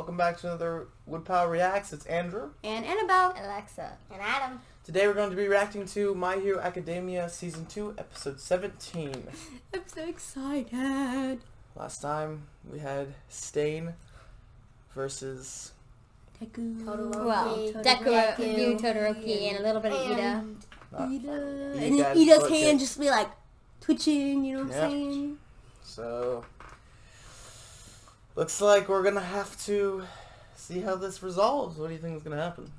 welcome back to another Woodpile Reacts. It's Andrew. And Annabelle. Alexa. And Adam. Today we're going to be reacting to My Hero Academia Season 2, Episode 17. I'm so excited. Last time we had Stain versus... Deku. Todoroki. Well, Todoroki, and a little bit of Ida. Ida. Ida And then Ida's hand just be like twitching, you know what I'm saying? So, looks like we're going to have to see how this resolves. What do you think is going to happen?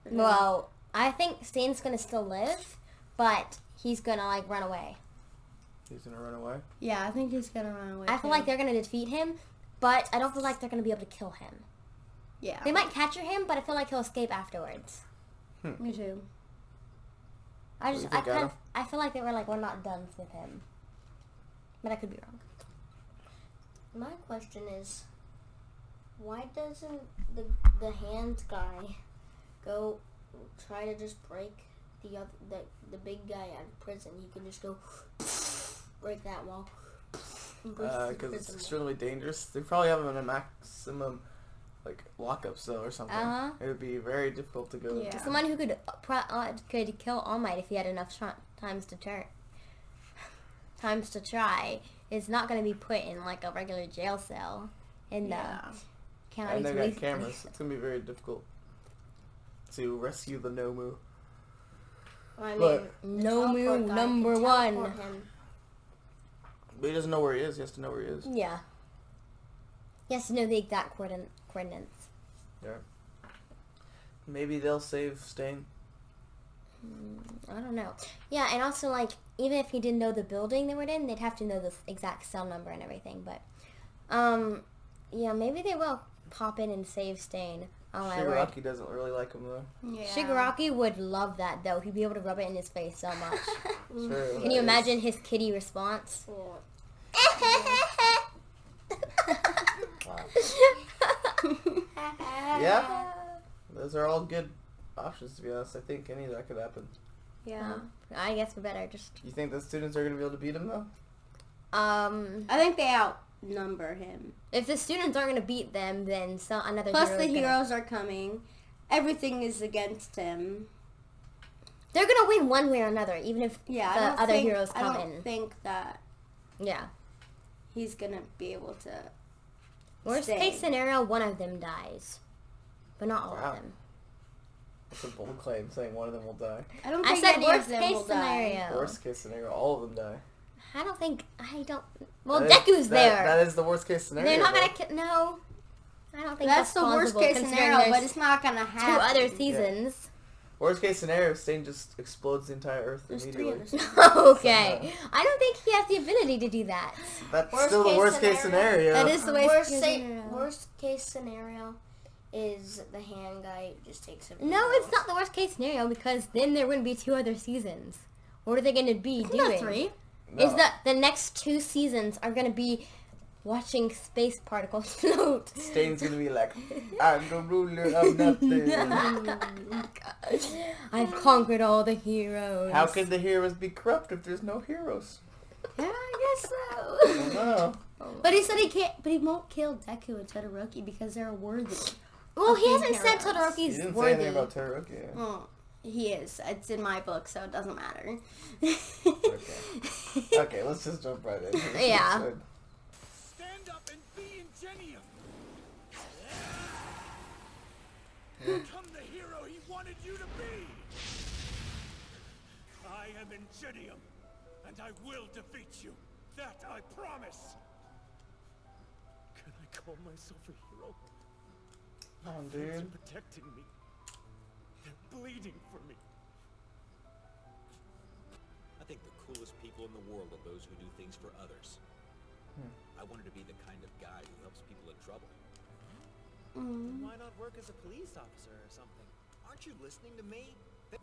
Well, I think Stain's gonna still live, but he's gonna like run away. He's going to run away? Yeah, I think he's gonna run away. I feel like they're gonna defeat him, but I don't feel like they're gonna be able to kill him. Yeah. They might capture him, but I feel like he'll escape afterwards. Me too. I feel like they were like, we're not done with him. But I could be wrong. My question is, why doesn't the hand guy go try to just break the big guy out of prison? He could just go break that wall. Because it's extremely dangerous. They probably have him in a maximum like lockup cell or something. It would be very difficult to go. Yeah. Someone who could kill All Might if he had enough times to try is not going to be put in like a regular jail cell. And and they got cameras. It's going to be very difficult to rescue the Nomu. I mean, Nomu number one. But he doesn't know where he is. He has to know where he is. Yeah. He has to know the exact coordinates. Yeah. Maybe they'll save Stain. I don't know. Yeah, and also, like, even if he didn't know the building they were in, they'd have to know the exact cell number and everything. But, yeah, maybe they will pop in and save Stain. Oh, my word. Shigaraki doesn't really like him, though. Yeah. Shigaraki would love that, though. He'd be able to rub it in his face so much. Sure, Can you imagine his kitty response? Yeah, those are all good options, to be honest. I think any of that could happen. Yeah, I guess we better just... You think the students are going to be able to beat him, though? I think they outnumber him. If the students aren't going to beat them, then another Plus hero the heroes are coming. Everything is against him. They're going to win one way or another, even if the other heroes come in. I don't think that he's going to be able to Worst case scenario, one of them dies. But not all of them. That's a bold claim, saying one of them will die. I said worst case scenario. Worst case scenario, all of them die. Well, Deku's there. That is the worst case scenario. They're not going to... No. I don't think that's the worst case scenario, but it's not going to happen. 2 other seasons. Yeah. Worst case scenario, Stain just explodes the entire Earth immediately. Okay. I don't think he has the ability to do that. That's still the worst case scenario. That is the worst case scenario is the hand guy just takes him. No, it's not the worst case scenario because then there wouldn't be 2 other seasons. What are they going to be doing? 3. No. Is that the next 2 seasons are going to be watching space particles float. Stain's going to be like, I'm the ruler of nothing. I've conquered all the heroes. How can the heroes be corrupt if there's no heroes? Yeah, I guess so. I don't know. But he said he can't. But he won't kill Deku and Todoroki because they're worthy. Well, he hasn't said Todoroki's he didn't worthy. say anything about Todoroki. Well, he is. It's in my book, so it doesn't matter. Okay, let's just jump right in. Yeah. Stand up and be Ingenium. Become the hero he wanted you to be. I am Ingenium, and I will defeat you. That I promise. Can I call myself a hero? Come on, They're dude. protecting me. They're bleeding for me. I think the coolest people in the world are those who do things for others. I wanted to be the kind of guy who helps people in trouble. Why not work as a police officer or something? Aren't you listening to me?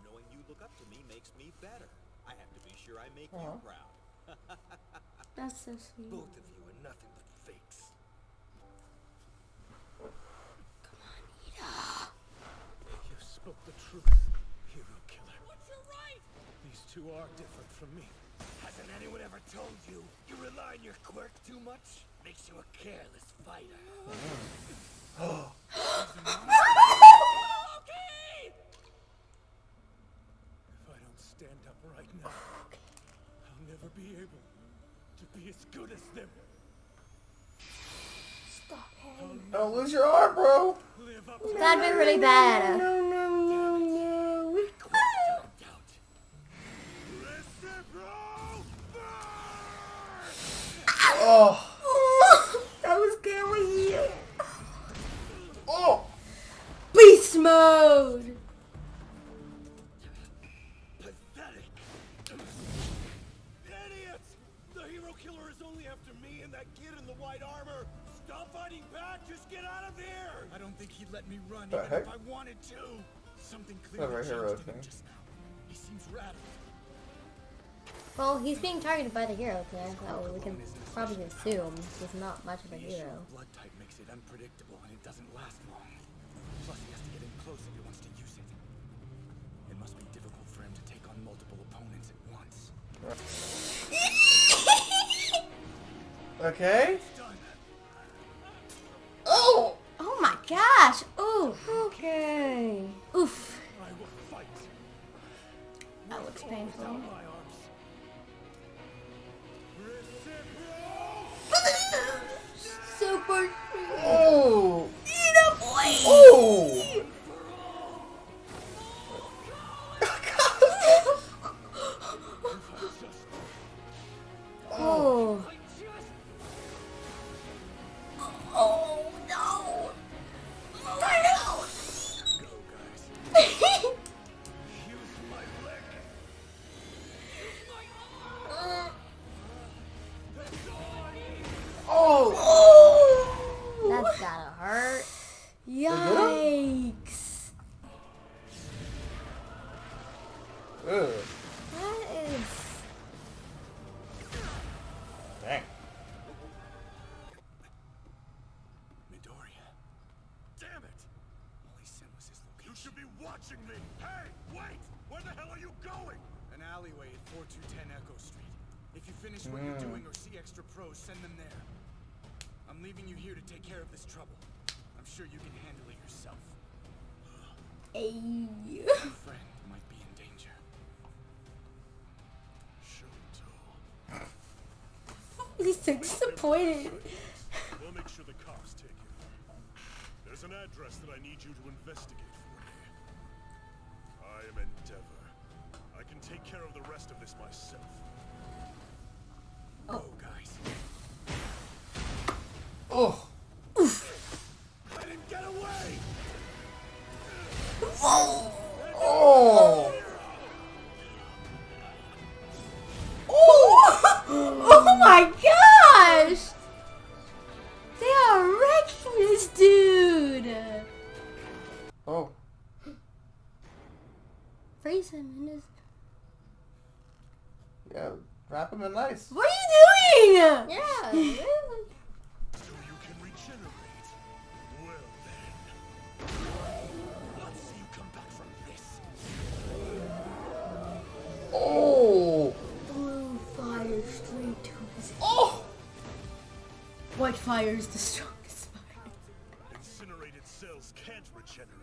Knowing you look up to me makes me better. I have to be sure I make you proud. That's so sweet. Both of you are nothing but fakes. Come on, Ida. You spoke the truth, hero killer. What's your right? These two are different from me. Hasn't anyone ever told you you rely on your quirk too much? Makes you a careless fighter. Don't lose your arm, bro. live up to That'd be really bad. Oh. That was scary. Oh. Beast mode. Pathetic. Idiots! The hero killer is only after me and that kid in the white armor. Stop fighting back. Just get out of here. I don't think he'd let me run The even heck? if I wanted to. Something Never clearly hero changed in him thing. just now. He seems rattled. Well, he's being targeted by the hero there, so we can probably assume he's not much of a The issue hero. of blood type makes it unpredictable and it doesn't last long. Plus, he has to get in close if he wants to use it. It must be difficult for him to take on multiple opponents at once. Okay. It's done. Oh. Oh my gosh. Ooh. Okay. Oof. I will fight. That looks With or painful. without my arms. Super. Oh. Eat a boy. Oh. Oh. Oh no. Go, guys. Use my leg. Oh. That's gotta hurt. Yikes. Ugh. That is... Dang. Midoriya. Damn it! All he sent was his location. You should be watching me! Hey, wait! Where the hell are you going? An alleyway at 4210 Echo Street. If you finish what you're doing or see extra pros, send them there. I'm leaving you here to take care of this trouble. I'm sure you can handle it yourself. Hey. Your friend might be in danger. Shoto. He's so disappointed. We'll make sure the cops take you. There's an address that I need you to investigate for me. I am Endeavor. I can take care of the rest of this myself. Go, guys. Oh. Let him get away! Oh. Oh my gosh! They are wrecking this dude! Oh. Freeze him in his... Yeah. Wrap him in nice. What are you doing? Yeah, really? So you can regenerate. Well then. Let's see you come back from this. Oh. Blue fire straight to his... Oh. White fire is the strongest fire. Incinerated cells can't regenerate.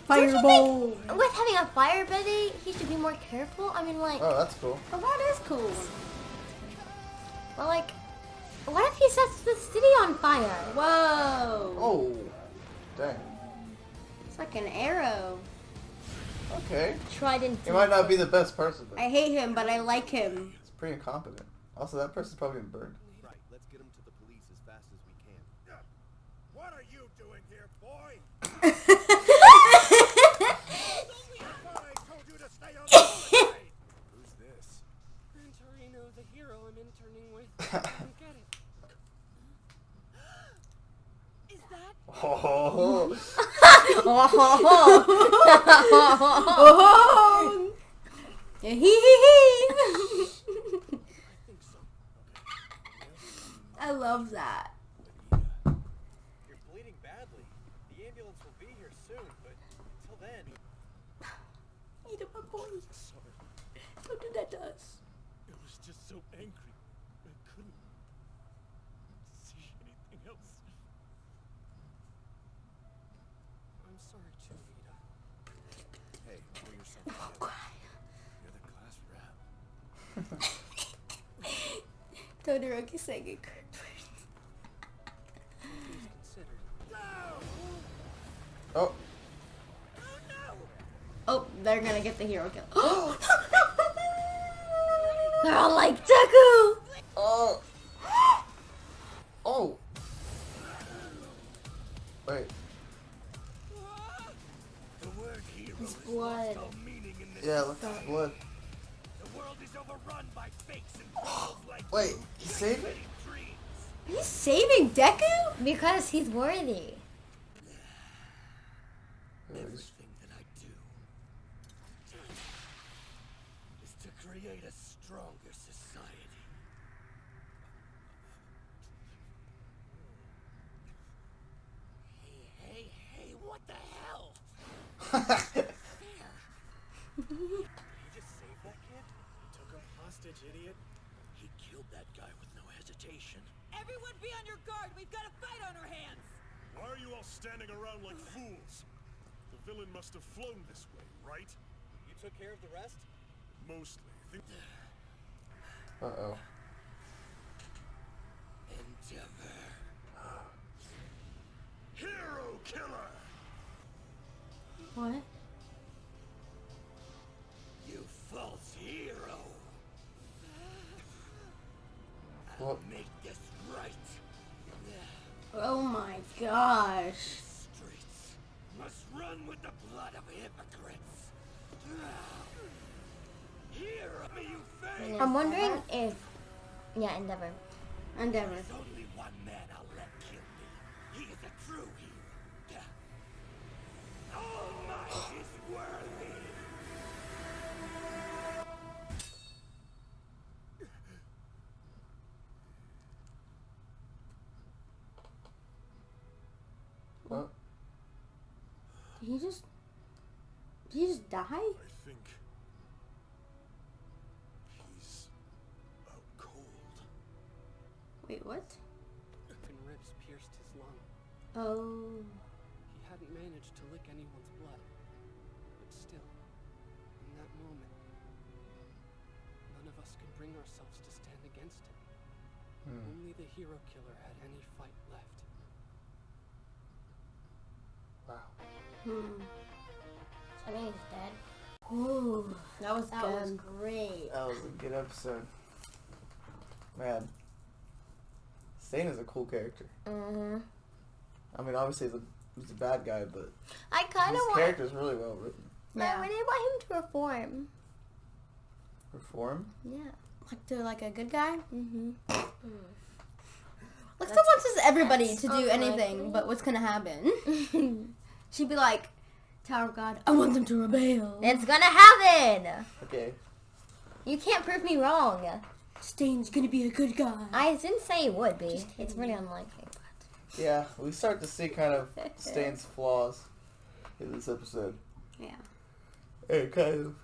Fireball! With having a fire buddy, he should be more careful. I mean, like, Oh, that's cool. Oh, that is cool. well, like, what if he sets the city on fire? Whoa! Oh. Dang. It's like an arrow. Okay. Trident. He might not be the best person, but I hate him, but I like him. he's pretty incompetent. Also, that person's probably been burned. Right, let's get him to the police as fast as we can. What are you doing here, boy? I I told you to stay on the side. Who's this? Gran Torino, the hero I'm interning with. I don't get it. Is that? Oh. Oh! Hee hee hee! I love that. You're bleeding badly. The ambulance will be here soon, but until then... Eat up my boy. Sorry. Don't do that to us. It was just so angry. I couldn't see anything else. I'm sorry too, Vita. Hey, pull yourself Oh, together. cry. You're the class rep. Todoroki saying it correct. All things considered, Oh. Oh, they're gonna get the hero kill. They're all like, Deku! Oh. Oh. Wait. The word hero His has blood. lost all meaning in this Yeah, look at the blood. The world is overrun by fakes and fools like Wait, you. he saved it? Dreams. He's saving Deku? Because he's worthy. Everything that I do is to create a stronger society. Hey, what the hell? You just saved that kid? You took him hostage, idiot. He killed that guy with no hesitation. Everyone be on your guard. We've got a fight on our hands. Why are you all standing around like fools? The villain must have flown this way, right? You took care of the rest? Mostly. Uh-oh. Endeavor. Hero killer! What? You false hero! I'll What? make this right. Oh my gosh. Streets must run with the blood of hypocrites. Hero, may you fail! I'm wondering if... Yeah, Endeavor. Endeavor. There's only one man I'll let kill me. He is a true hero. All might is worthy. What? Did he just die? I think he's out cold. Wait, what? Open ribs pierced his lung. Oh. He hadn't managed to lick anyone's blood. But still, in that moment, none of us could bring ourselves to stand against him. Only the hero killer had any fight left. Wow. I mean, he's dead. Ooh, that was That good. was great. That was a good episode. Man. Stain is a cool character. Mm-hmm. I mean, obviously he's a bad guy, but I kind his of want... character is really well written. I really want him to reform. Reform? Yeah. Like to like a good guy? Mm-hmm. Like someone says everybody that's to do unlikely. anything, but what's gonna happen? She'd be like, Tower God, I want them to rebel. It's gonna happen! Okay. You can't prove me wrong. Stain's gonna be a good guy. I didn't say he would be. It's really unlikely. Yeah, we start to see kind of Stain's flaws in this episode. Yeah. And kind of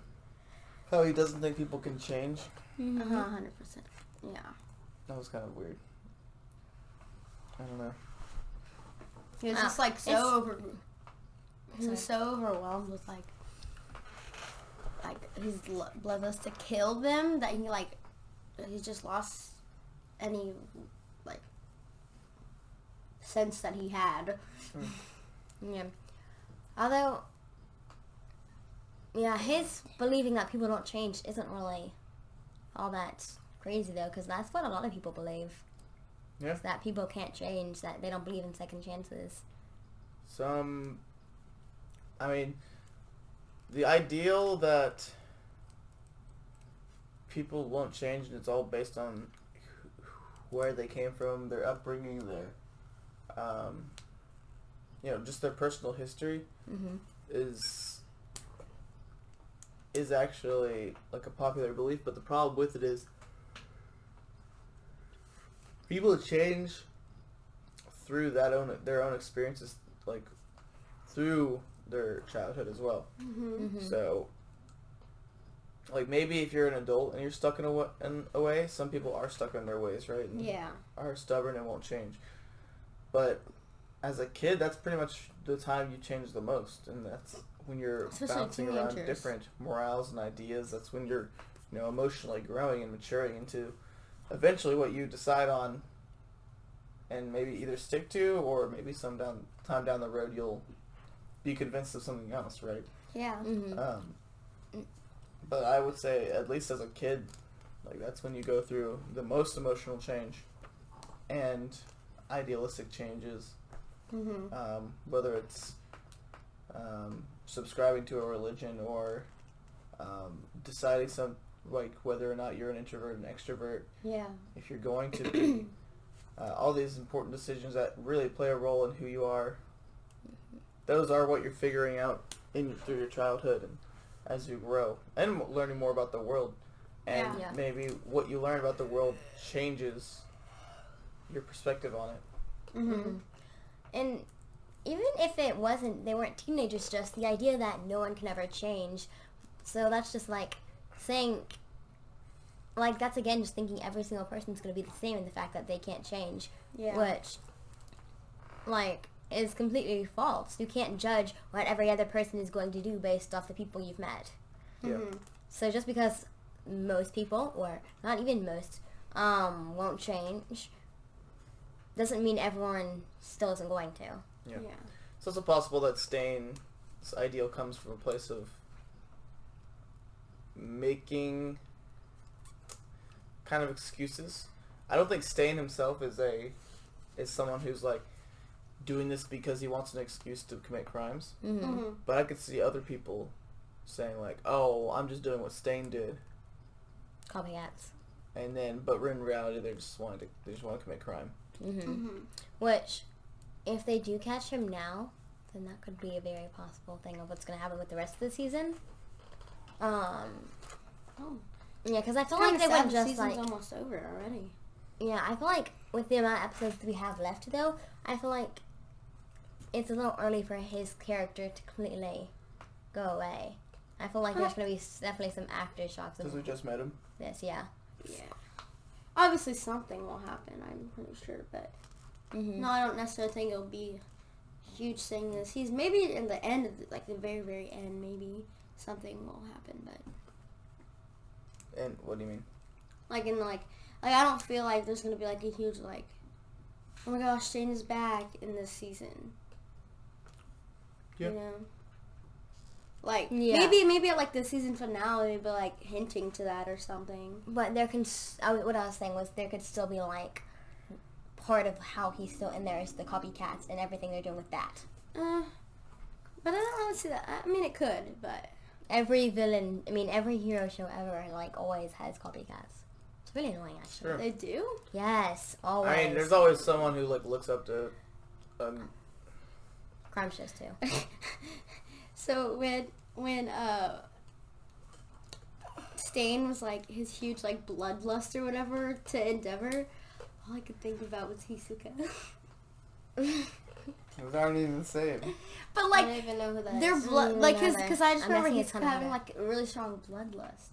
how he doesn't think people can change. 100%. Yeah. That was kind of weird. I don't know. He was just like so he was so overwhelmed with like his bloodlust to kill them that he just lost any like sense that he had. Yeah. Although, yeah, his believing that people don't change isn't really all that crazy though, because that's what a lot of people believe. Yeah. Is that people can't change, that they don't believe in second chances. I mean, the ideal that people won't change and it's all based on where they came from, their upbringing, their, just their personal history is actually like a popular belief, but the problem with it is people change through their own experiences, like through their childhood as well. So, like maybe if you're an adult and you're stuck in a way, some people are stuck in their ways, right? And are stubborn and won't change. But as a kid, that's pretty much the time you change the most, and that's when you're Especially bouncing around teenagers. different morals and ideas. That's when you're, emotionally growing and maturing into eventually what you decide on, and maybe either stick to, or maybe some time down the road you'll be convinced of something else, right? Yeah. But I would say, at least as a kid, like that's when you go through the most emotional change and idealistic changes. Whether it's subscribing to a religion or deciding whether or not you're an introvert and extrovert. Yeah. If you're going to be all these important decisions that really play a role in who you are. Those are what you're figuring out through your childhood and as you grow and learning more about the world. And maybe what you learn about the world changes your perspective on it. And even if they weren't teenagers, just the idea that no one can ever change. So that's just like saying, like that's again just thinking every single person's going to be the same in the fact that they can't change. Yeah. Which, like, is completely false. You can't judge what every other person is going to do based off the people you've met. Yeah. So just because most people, or not even most, won't change, doesn't mean everyone still isn't going to. Yeah. It's also possible that Stain's ideal comes from a place of making kind of excuses. I don't think Stain himself is someone who's like doing this because he wants an excuse to commit crimes. But I could see other people saying like, "Oh, I'm just doing what Stain did." Copycats. And then, but in reality, they just want to commit crime. Which, if they do catch him now, then that could be a very possible thing of what's going to happen with the rest of the season. Yeah, because I feel like they wouldn't just season's almost over already. Yeah, I feel like with the amount of episodes we have left, though, I feel like it's a little early for his character to completely go away. I feel like there's going to be definitely some actor shocks. Because we just met him. This, yeah. Obviously something will happen, I'm pretty sure, but no, I don't necessarily think it'll be a huge thing this season. Maybe in the end, like the very, very end, maybe something will happen, but... And what do you mean? Like in like I don't feel like there's going to be like a huge like, oh my gosh, Shane is back in this season. Yeah. You know? Like, maybe at like the season finale, but like hinting to that or something. But there can, what I was saying was there could still be like part of how he's still in there is the copycats and everything they're doing with that. But I don't really see that. I mean, it could, but every villain, I mean, every hero show ever like always has copycats. It's really annoying, actually. Sure. They do? Yes, always. I mean, there's always someone who like looks up to. Crime shows too. So when Stain was like his huge like bloodlust or whatever to Endeavor, all I could think about was Hisoka. Those aren't even the same. But like, I don't even know who that their is. blood, like, because I just remember guessing it's Hisoka having Hunter. like a really strong bloodlust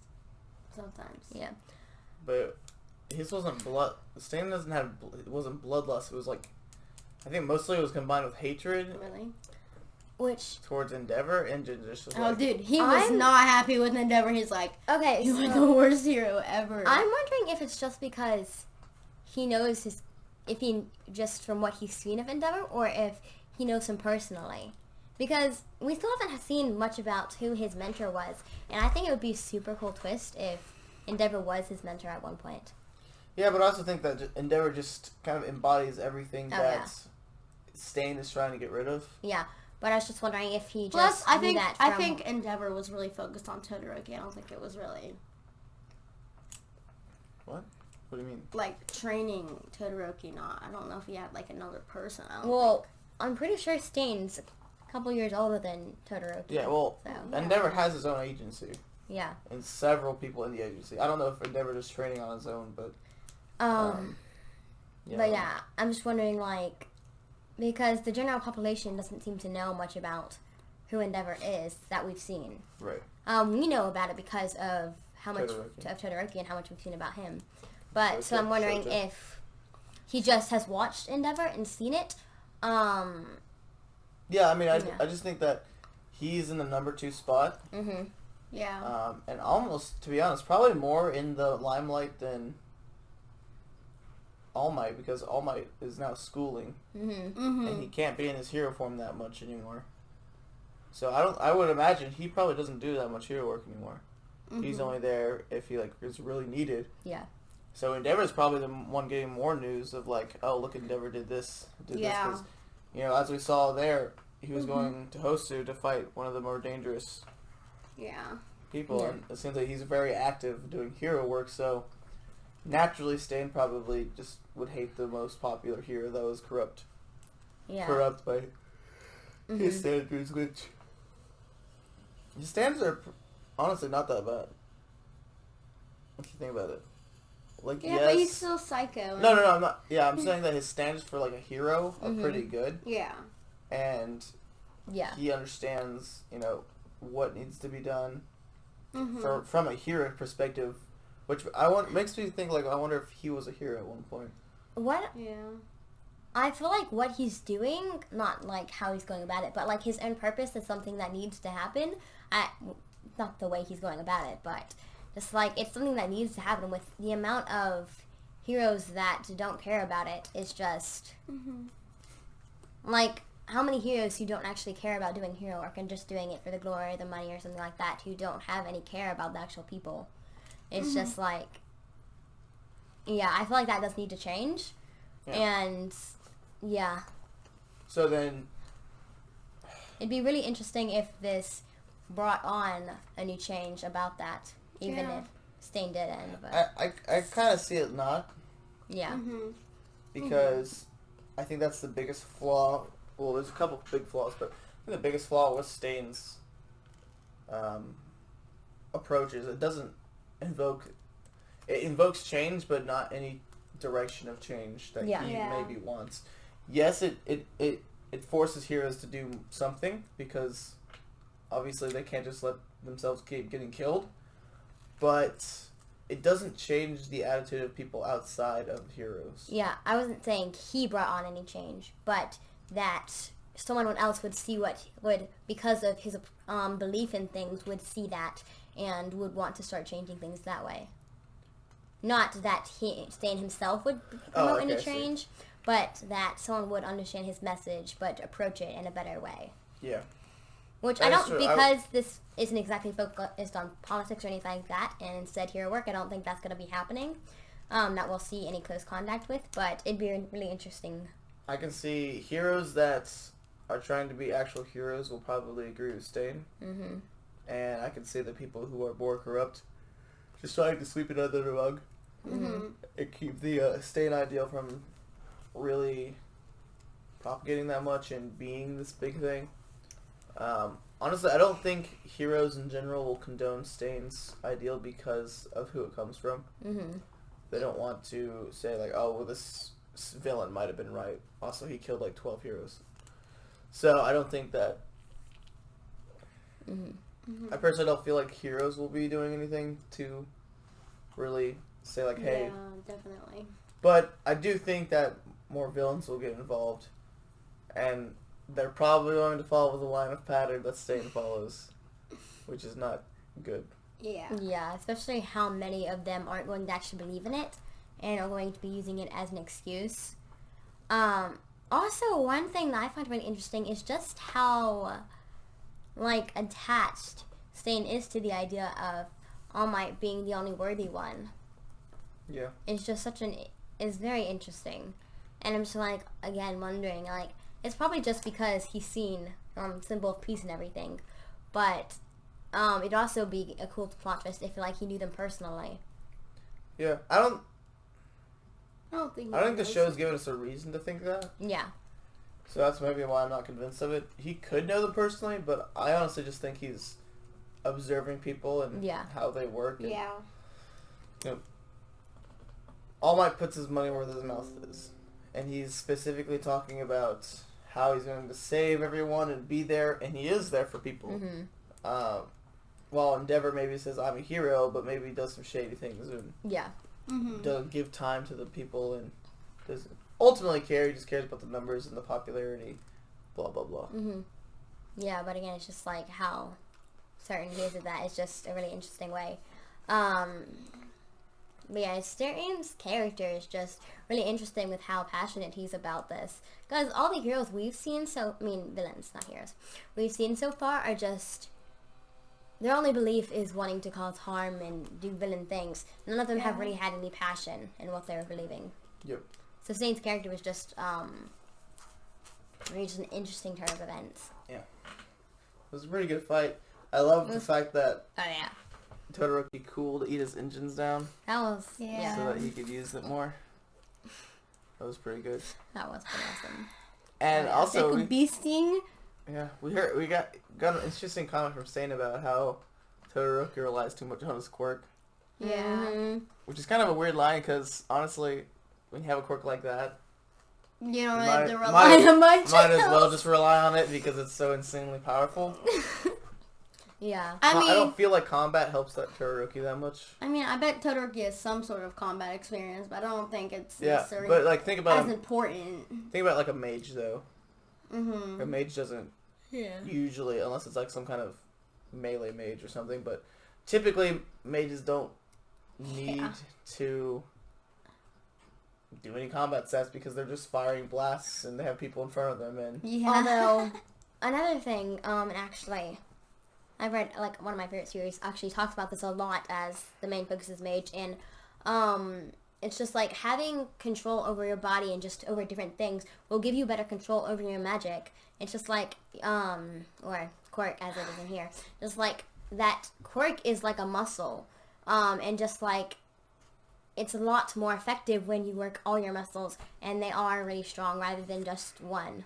sometimes. Yeah. But his wasn't blood. Stain doesn't have. It wasn't bloodlust. It was like, I think mostly it was combined with hatred Really? Which, towards Endeavor and just Oh, like, dude, he was not happy with Endeavor. He's like, okay, you are so the worst hero ever. I'm wondering if it's just because he knows if he, just from what he's seen of Endeavor, or if he knows him personally. Because we still haven't seen much about who his mentor was, and I think it would be a super cool twist if Endeavor was his mentor at one point. Yeah, but I also think that Endeavor just kind of embodies everything that Stain is trying to get rid of. Yeah, but I was just wondering if he just Plus, I knew think that I from- think Endeavor was really focused on Todoroki. I don't think it was really What? What do you mean? like training Todoroki. Not. I don't know if he had like another person. I don't Well, I'm pretty sure Stain's a couple years older than Todoroki. Yeah, well, So, Endeavor has his own agency. yeah. And several people in the agency. I don't know if Endeavor is training on his own, but... But yeah, I'm just wondering, like, because the general population doesn't seem to know much about who Endeavor is that we've seen. Right. We know about it because of how much Todoroki. of Todoroki and how much we've seen about him. But so Shoujo- I'm wondering Shoujo. if he just has watched Endeavor and seen it. Yeah, I mean, I just think that he's in the number 2 spot. Yeah. And almost, to be honest, probably more in the limelight than All Might, because All Might is now schooling. And he can't be in his hero form that much anymore. So I would imagine he probably doesn't do that much hero work anymore. He's only there if he like is really needed. Yeah. So Endeavor's probably the one getting more news of like, oh look, Endeavor did this, this. 'Cause, you know, as we saw there, he was going to Hosu to fight one of the more dangerous people, and it seems like he's very active doing hero work. So naturally, Stain probably just would hate the most popular hero that was corrupt by his standards, which his standards are honestly not that bad. What do you think about it? Like, Yeah, yes, but he's still psycho. No, I'm not. Yeah, I'm saying that his standards for like a hero are pretty good. Yeah. And he understands, you know, what needs to be done from a hero perspective, which makes me think like I wonder if he was a hero at one point. What? Yeah. I feel like what he's doing, not like how he's going about it, but like his own purpose is something that needs to happen. Not the way he's going about it, but just like it's something that needs to happen. With the amount of heroes that don't care about it, it's just like how many heroes who don't actually care about doing hero work and just doing it for the glory, the money, or something like that, who don't have any care about the actual people. It's just like, I feel like that does need to change, and So then, it'd be really interesting if this brought on a new change about that, even if Stain didn't. But I kind of see it not. Yeah. Because I think that's the biggest flaw. Well, there's a couple of big flaws, but I think the biggest flaw with Stain's approach is it doesn't invoke... It invokes change, but not any direction of change that he maybe wants. Yes, it forces heroes to do something, because obviously they can't just let themselves keep getting killed, but it doesn't change the attitude of people outside of heroes. Yeah, I wasn't saying he brought on any change, but that someone else would see because of his belief in things, would see that and would want to start changing things that way. Not that Stain himself would promote any change, but that someone would understand his message, but approach it in a better way. Yeah. Which I don't, because this isn't exactly focused on politics or anything like that, and instead hero work, I don't think that's going to be happening, that we'll see any close contact with, but it'd be really interesting. I can see heroes that are trying to be actual heroes will probably agree with Stain. And I can see the people who are more corrupt just trying to sweep it under the rug and keep the Stain ideal from really propagating that much and being this big thing. Honestly, I don't think heroes in general will condone Stain's ideal because of who it comes from. They don't want to say like, oh, well, this villain might have been right. Also, he killed like 12 heroes. So I don't think that... I personally don't feel like heroes will be doing anything to really say like, hey... Yeah, definitely. But I do think that more villains will get involved. And they're probably going to follow the line of pattern that Stain follows, which is not good. Yeah. Yeah, especially how many of them aren't going to actually believe in it and are going to be using it as an excuse. Also, one thing that I find really interesting is just how, like, attached Stain is to the idea of All Might being the only worthy one. Yeah. It's just it's very interesting. And I'm just, like, again, wondering, like, it's probably just because he's seen Symbol of Peace and everything. But it'd also be a cool plot twist if, like, he knew them personally. Yeah, I don't think the show's given us a reason to think that. Yeah. So that's maybe why I'm not convinced of it. He could know them personally, but I honestly just think he's observing people and how they work. And, yeah. You know, All Might puts his money where his mouth is. And he's specifically talking about how he's going to save everyone and be there, and he is there for people. While Endeavor maybe says, I'm a hero, but maybe does some shady things and doesn't give time to the people and doesn't ultimately care. He just cares about the numbers and the popularity, blah, blah, blah. Yeah, but again, it's just like how certain he is of that is just a really interesting way. But yeah, Stern's character is just really interesting with how passionate he's about this. Because all the heroes we've seen villains, not heroes, we've seen so far are just, their only belief is wanting to cause harm and do villain things. None of them have really had any passion in what they were believing. Yep. So Stain's character was just, really just an interesting turn of events. Yeah. It was a pretty good fight. I love the fact that Oh yeah. Todoroki cooled Iida's engines down That was, so that he could use it more. That was pretty good. That was pretty awesome. And also, bee sting. yeah, we got an interesting comment from Stain about how Todoroki relies too much on his quirk. Yeah. Mm-hmm. Which is kind of a weird line because, honestly, when you have a quirk like that, You don't really have to rely on much. Might as well just rely on it because it's so insanely powerful. Yeah. I mean, I don't feel like combat helps that Todoroki that much. I mean, I bet Todoroki has some sort of combat experience, but I don't think it's Yeah, necessarily but like think about as important. Think about like a mage though. Mm-hmm. A mage doesn't usually, unless it's like some kind of melee mage or something, but typically mages don't need to do any combat sets because they're just firing blasts and they have people in front of them. And Although another thing, actually, I read like one of my favorite series actually talks about this a lot as the main focus is mage, and it's just like having control over your body and just over different things will give you better control over your magic. It's just like or quirk as it is in here. Just like that quirk is like a muscle, and just like it's a lot more effective when you work all your muscles and they are really strong rather than just one.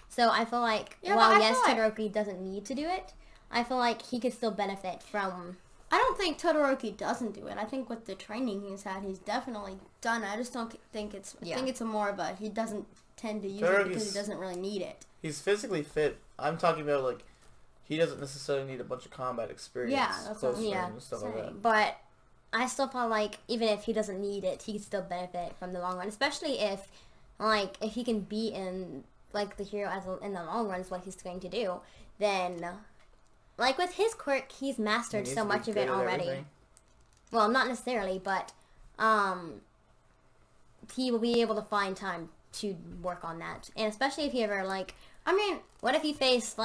So I feel like while Todoroki doesn't need to do it, I feel like he could still benefit from. I don't think Todoroki doesn't do it. I think with the training he's had, he's definitely done it. I just don't think it's. I think it's more of a he doesn't tend to use it because he doesn't really need it. He's physically fit. I'm talking about like he doesn't necessarily need a bunch of combat experience. Yeah, that's what and stuff like that. But I still feel like even if he doesn't need it, he can still benefit from the long run, especially if he can be in like the hero in the long run is what he's going to do. Then, like with his quirk, he's mastered so much of it already. Everything. Well, not necessarily, but he will be able to find time to work on that, and especially if he ever what if he faced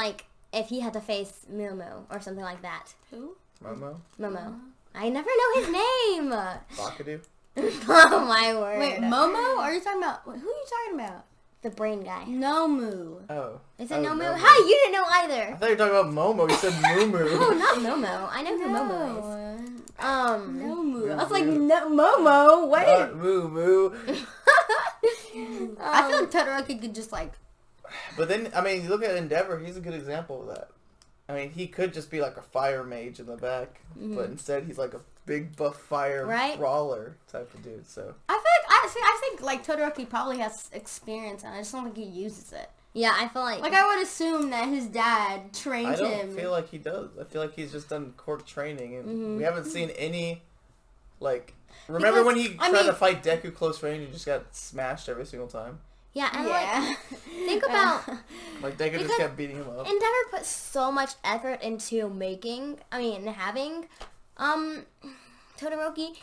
if he had to face Momo or something like that? Who? Momo. I never know his name. Bakadu. Oh my word! Wait, Momo? Are you talking about who are you talking about? The brain guy. Nomu. Oh. Is it Nomu? How you didn't know either? I thought you were talking about Momo. You said Mumu. Oh, not Momo. I know who Momo is. Nomu. I was like, no, Momo. What? Not Moo. I feel like Todoroki could just But then, I mean, you look at Endeavor. He's a good example of that. I mean, he could just be like a fire mage in the back, but instead he's like a big buff fire brawler type of dude. So I think Todoroki probably has experience, and I just don't think he uses it. Yeah, I feel like I would assume that his dad trained him. I don't feel like he does. I feel like he's just done quirk training, and we haven't seen any Remember when he tried to fight Deku close range and just got smashed every single time? Yeah, and think about Deku just kept beating him up. Endeavor put so much effort into having Todoroki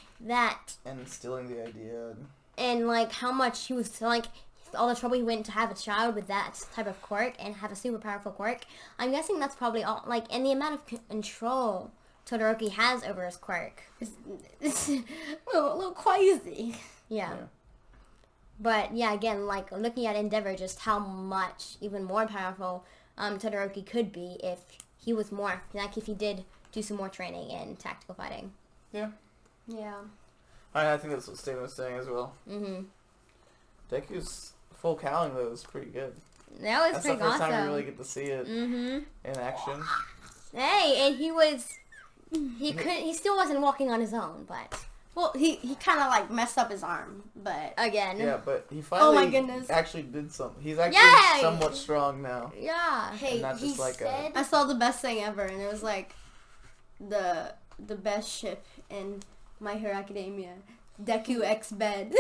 and instilling the idea and how much he was all the trouble he went to have a child with that type of quirk and have a super powerful quirk. I'm guessing that's probably all and the amount of control Todoroki has over his quirk. It's a little crazy. Yeah. But yeah, again, looking at Endeavor, just how much even more powerful Todoroki could be if he was more if he did do some more training in tactical fighting. Yeah. Yeah. I think that's what Steven was saying as well. Mm-hmm. Deku's full cowling though was pretty good. That was that's pretty the first awesome. time we really get to see it in action. Hey, and he still wasn't walking on his own, but well, he kind of messed up his arm, but again. Yeah, but he finally oh my goodness. actually did something. He's actually somewhat strong now. Yeah. Hey, not just I saw the best thing ever, and it was the best ship in My Hero Academia, Deku X bed,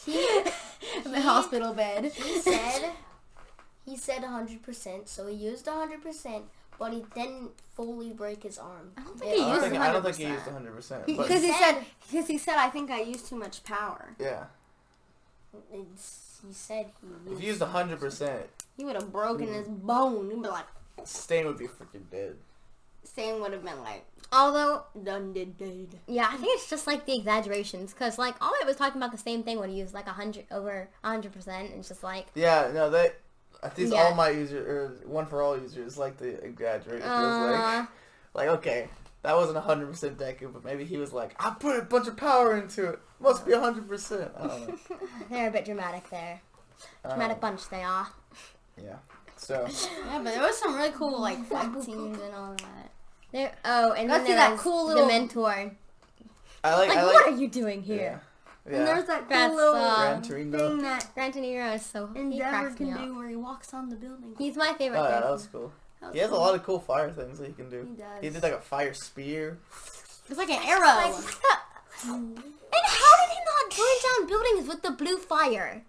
the hospital bed. He said 100%, so he used 100%, but he didn't fully break his arm. I don't think he used 100%. I don't think he used 100%. Because he said, I think I used too much power. Yeah. He said he If he used 100%, he would have broken his bone. He'd be like, Stain would be freaking dead. Stain would have been like, although, done dead. yeah, I think it's just like the exaggerations, because like all I was talking about the same thing when he used like 100%. It's just like, yeah, no, I think All Might users or One for All users like the exaggerate. It feels like okay, that wasn't 100% Deku, but maybe he was like, I put a bunch of power into it. Must be 100%. I don't know. they're a bit dramatic there. Dramatic bunch they are. Yeah. So. Yeah, but there was some really cool like fight scenes and all that. And then see that cool little the mentor. I like. What are you doing here? Yeah. And there's that That's, cool little Gran Torino. thing that Gran Torino is so he Endeavor cracks can me up. do where he walks on the building. He's my favorite. Oh yeah, character. that was cool. He has a lot of cool fire things that he can do. He does. He did like a fire spear. It's like an arrow. And how did he not burn down buildings with the blue fire?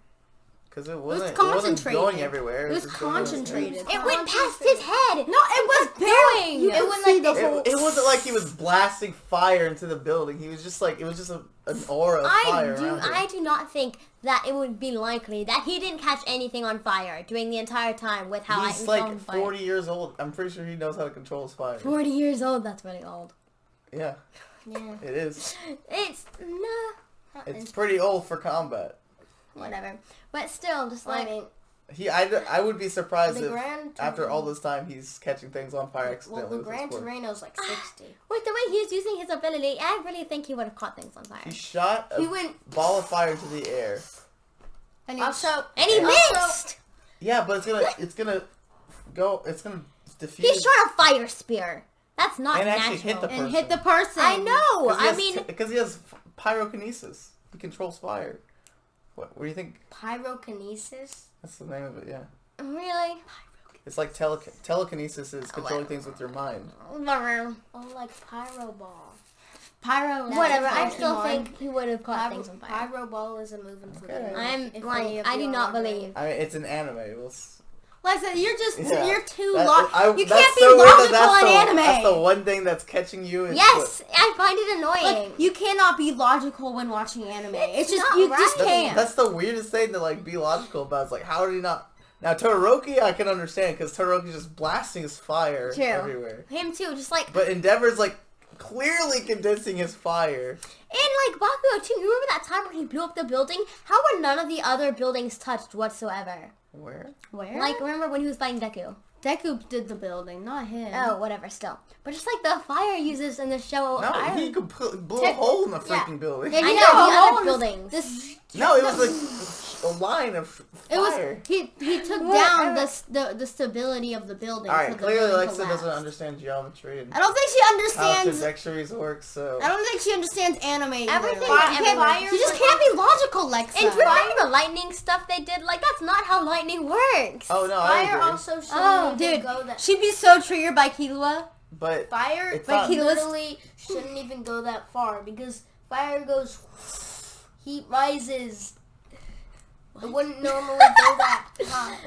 Because it wasn't concentrated. going everywhere. It was just going concentrated. It went past his head. No, it was going. You It could went see like the the whole. It wasn't like he was blasting fire into the building. He was just like, it was just an aura of fire around him. I do not think that it would be likely that he didn't catch anything on fire during the entire time with how He's like 40 years old. I'm pretty sure he knows how to control his fire. 40 years old, that's really old. Yeah. Yeah. It is. It's, no. It's pretty old for combat. Whatever. But still, just like... I would be surprised The if Gran after all this time he's catching things on fire Well, accidentally. the with his Gran sword. Torino's like 60. With the way he's using his ability, I really think he would have caught things on fire. He shot a ball of fire into the air. And he he missed! Yeah, but it's gonna diffuse. He shot a fire spear. That's not and natural. actually hit the person. and hit the person. I know. Because he has pyrokinesis. He controls fire. What do you think? Pyrokinesis? That's the name of it, yeah. Really? It's like telekinesis is controlling things with your mind. Whatever. Oh, like Pyro Ball. Whatever. I still think he would have caught things on fire. Pyro Ball is a move into the Okay. I'm lying. I do not believe. I mean, it's an anime. Like I said, you're too You logical. You that's can't be so weird logical that in anime. That's the one thing that's catching you. Is Yes, I find it annoying. Like, you cannot be logical when watching anime. It's just not you right. just can't. That's the weirdest thing to like be logical about. It's like, how did he not? Now Todoroki, I can understand because Todoroki's just blasting his fire everywhere. Him too, just like. But Endeavor's like clearly condensing his fire. And like Bakugo too. You remember that time when he blew up the building? How were none of the other buildings touched whatsoever? Where? Like, remember when he was fighting Deku? Deku did the building, not him. Oh, whatever, still. But just like the fire uses in the show. No, he blew a hole in the freaking building. I know, the other buildings. No, it was like a line of fire. He took down the stability of the building. Alright, so the clearly building Alexa collapsed. doesn't understand geometry and I don't think she how understands. trajectories work, so... I don't think she understands anime either. Everything Like, and you just can't be logical, Lexa. And remember the lightning stuff they did? Like, that's not how lightning works. Oh, no, I Fire agree. also shouldn't even go that. She'd be so triggered by Killua. But Fire it's not... literally shouldn't even go that far because fire goes, heat rises. It wouldn't normally go that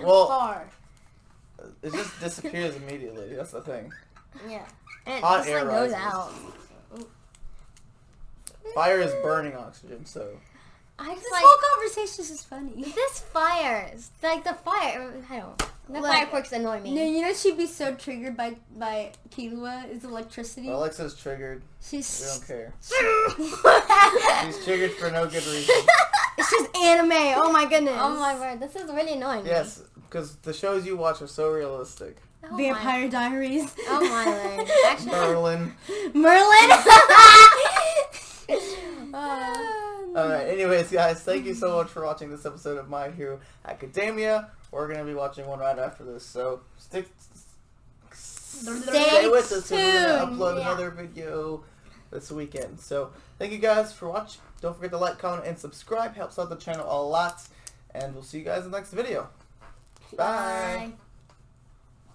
far. It just disappears immediately. That's the thing. Yeah. And it Hot just air like goes rises. out. Fire is burning oxygen, so... This whole conversation is funny. This fire, like the fire, I don't. The fire quirks annoy me. No, you know she'd be so triggered by Killua is electricity. Well, Alexa's triggered. We She's don't care. She's triggered for no good reason. it's just anime. Oh my goodness. Oh my word, this is really annoying. Yes, because the shows you watch are so realistic. Oh Vampire Diaries. My, oh my word. Actually, Merlin. Alright, anyways, guys, thank you so much for watching this episode of My Hero Academia. We're going to be watching one right after this, so stay with us. We're going to upload another video this weekend. So, thank you guys for watching. Don't forget to like, comment, and subscribe. Helps out the channel a lot. And we'll see you guys in the next video. Bye.